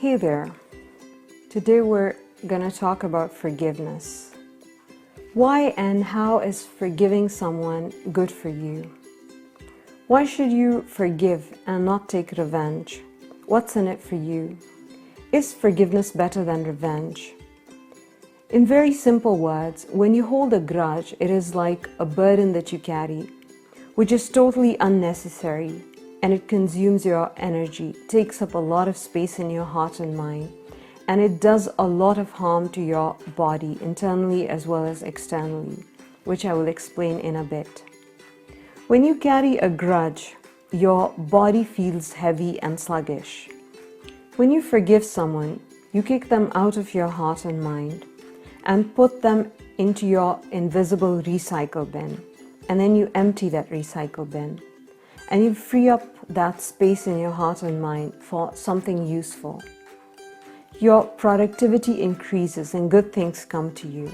Hey there. Today we're going to talk about forgiveness. Why and how is forgiving someone good for you? Why should you forgive and not take revenge? What's in it for you? Is forgiveness better than revenge? In very simple words, when you hold a grudge, it is like a burden that you carry, which is totally unnecessary, and it consumes your energy, takes up a lot of space in your heart and mind, and it does a lot of harm to your body, internally as well as externally, which I will explain in a bit. When you carry a grudge, your body feels heavy and sluggish. When you forgive someone, you kick them out of your heart and mind and put them into your invisible recycle bin, and then you empty that recycle bin. And you free up that space in your heart and mind for something useful. Your productivity increases and good things come to you.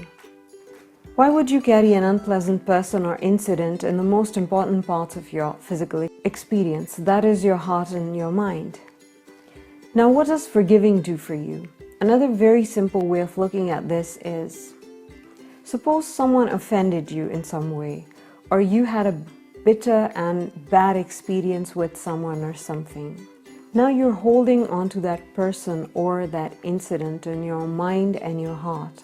Why would you carry an unpleasant person or incident in the most important parts of your physical experience? That is your heart and your mind. Now, what does forgiving do for you? Another very simple way of looking at this is, suppose someone offended you in some way, or you had a bitter and bad experience with someone or something. Now you're holding on to that person or that incident in your mind and your heart,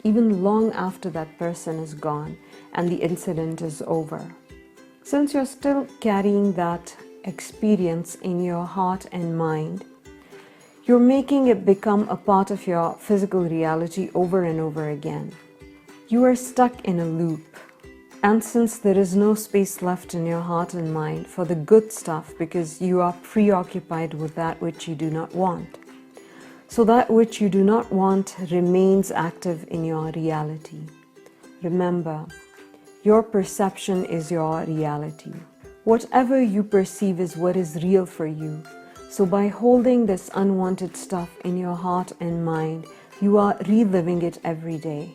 even long after that person is gone and the incident is over. Since you're still carrying that experience in your heart and mind, you're making it become a part of your physical reality over and over again. You are stuck in a loop. And since there is no space left in your heart and mind for the good stuff because you are preoccupied with that which you do not want, so that which you do not want remains active in your reality. Remember, your perception is your reality. Whatever you perceive is what is real for you. So by holding this unwanted stuff in your heart and mind, you are reliving it every day.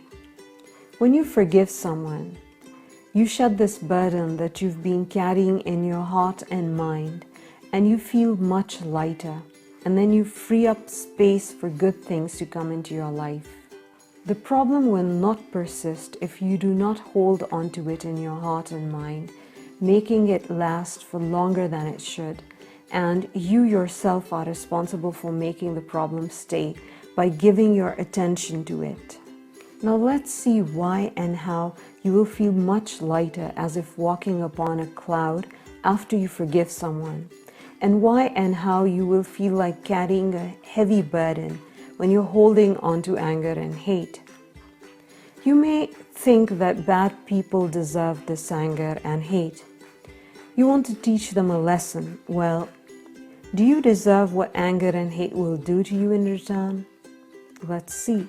When you forgive someone, you shed this burden that you've been carrying in your heart and mind, and you feel much lighter, and then you free up space for good things to come into your life. The problem will not persist if you do not hold on to it in your heart and mind, making it last for longer than it should, and you yourself are responsible for making the problem stay by giving your attention to it. Now let's see why and how you will feel much lighter as if walking upon a cloud after you forgive someone, and why and how you will feel like carrying a heavy burden when you're holding on to anger and hate. You may think that bad people deserve this anger and hate. You want to teach them a lesson. Well, do you deserve what anger and hate will do to you in return? Let's see.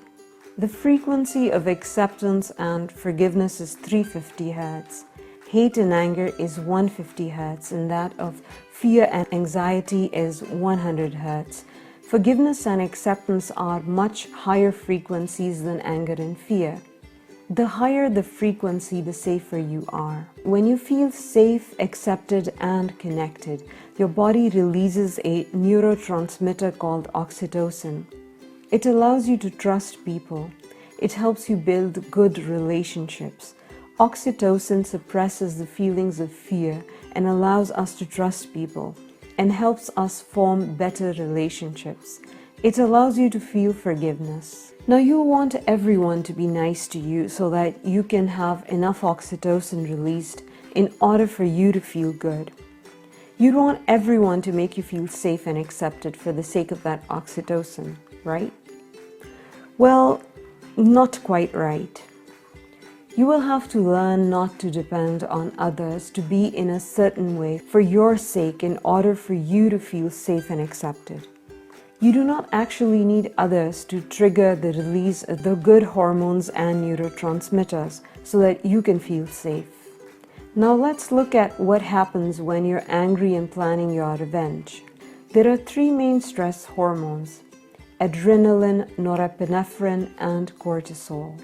The frequency of acceptance and forgiveness is 350 Hz. Hate and anger is 150 Hz, and that of fear and anxiety is 100 Hz. Forgiveness and acceptance are much higher frequencies than anger and fear. The higher the frequency, the safer you are. When you feel safe, accepted, and connected, your body releases a neurotransmitter called oxytocin. It allows you to trust people. It helps you build good relationships. Oxytocin suppresses the feelings of fear and allows us to trust people and helps us form better relationships. It allows you to feel forgiveness. Now you want everyone to be nice to you so that you can have enough oxytocin released in order for you to feel good. You want everyone to make you feel safe and accepted for the sake of that oxytocin, right? Well, not quite right. You will have to learn not to depend on others to be in a certain way for your sake in order for you to feel safe and accepted. You do not actually need others to trigger the release of the good hormones and neurotransmitters so that you can feel safe. Now let's look at what happens when you're angry and planning your revenge. There are three main stress hormones: adrenaline, norepinephrine, and cortisol.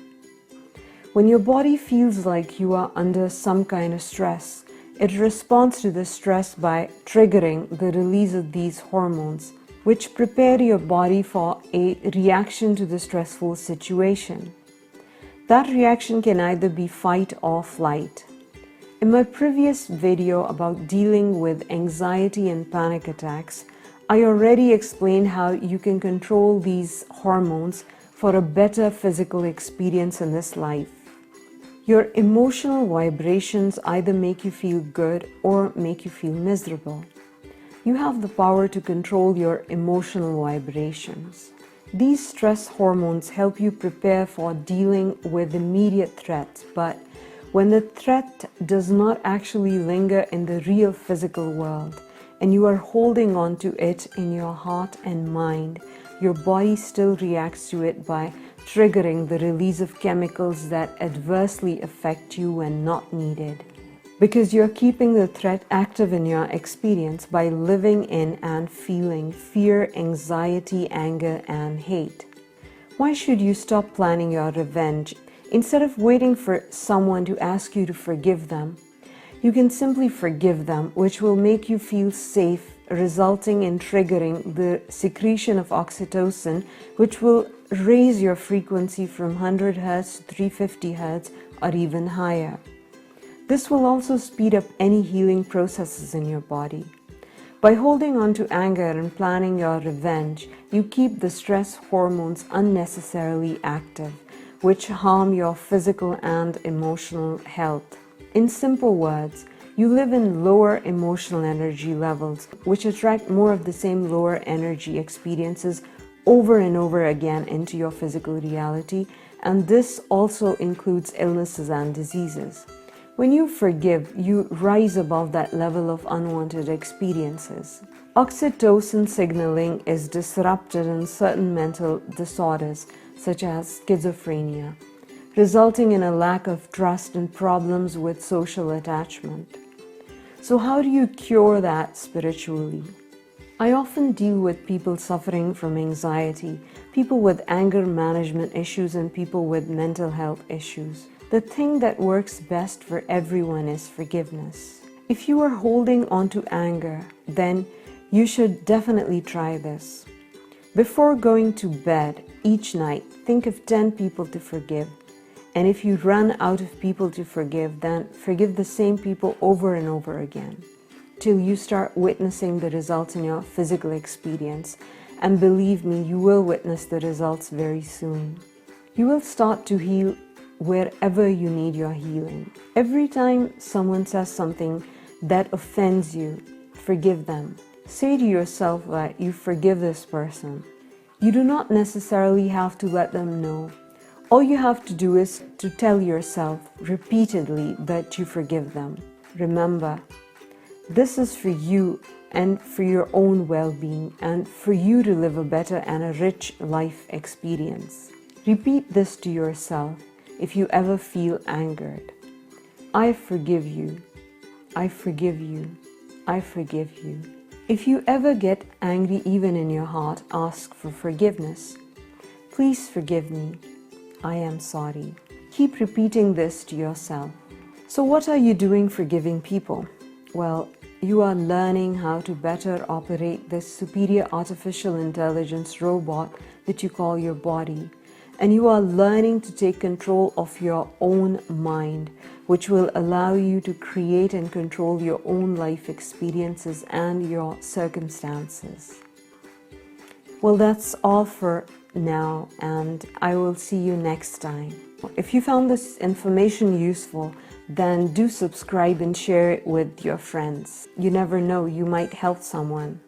When your body feels like you are under some kind of stress, it responds to the stress by triggering the release of these hormones, which prepare your body for a reaction to the stressful situation. That reaction can either be fight or flight. In my previous video about dealing with anxiety and panic attacks, I already explained how you can control these hormones for a better physical experience in this life. Your emotional vibrations either make you feel good or make you feel miserable. You have the power to control your emotional vibrations. These stress hormones help you prepare for dealing with immediate threats, but when the threat does not actually linger in the real physical world and you are holding on to it in your heart and mind, your body still reacts to it by triggering the release of chemicals that adversely affect you when not needed. Because you're keeping the threat active in your experience by living in and feeling fear, anxiety, anger, and hate. Why should you stop planning your revenge? Instead of waiting for someone to ask you to forgive them, you can simply forgive them, which will make you feel safe, resulting in triggering the secretion of oxytocin, which will raise your frequency from 100 Hz to 350 Hz or even higher. This will also speed up any healing processes in your body. By holding on to anger and planning your revenge, you keep the stress hormones unnecessarily active, which harm your physical and emotional health. In simple words, you live in lower emotional energy levels, which attract more of the same lower energy experiences over and over again into your physical reality, and this also includes illnesses and diseases. When you forgive, you rise above that level of unwanted experiences. Oxytocin signaling is disrupted in certain mental disorders, such as schizophrenia, resulting in a lack of trust and problems with social attachment. So how do you cure that spiritually? I often deal with people suffering from anxiety, people with anger management issues, and people with mental health issues. The thing that works best for everyone is forgiveness. If you are holding on to anger, then you should definitely try this. Before going to bed each night, think of 10 people to forgive. And if you run out of people to forgive, then forgive the same people over and over again, till you start witnessing the results in your physical experience. And believe me, you will witness the results very soon. You will start to heal wherever you need your healing. Every time someone says something that offends you, forgive them. Say to yourself that you forgive this person. You do not necessarily have to let them know. All you have to do is to tell yourself repeatedly that you forgive them. Remember, this is for you and for your own well-being and for you to live a better and a rich life experience. Repeat this to yourself if you ever feel angered. I forgive you. I forgive you. I forgive you. If you ever get angry even in your heart, ask for forgiveness. Please forgive me. I am sorry. Keep repeating this to yourself. So what are you doing forgiving people? Well, you are learning how to better operate this superior artificial intelligence robot that you call your body. And you are learning to take control of your own mind, which will allow you to create and control your own life experiences and your circumstances. Well, that's all for now, and I will see you next time. If you found this information useful, then do subscribe and share it with your friends. You never know, you might help someone.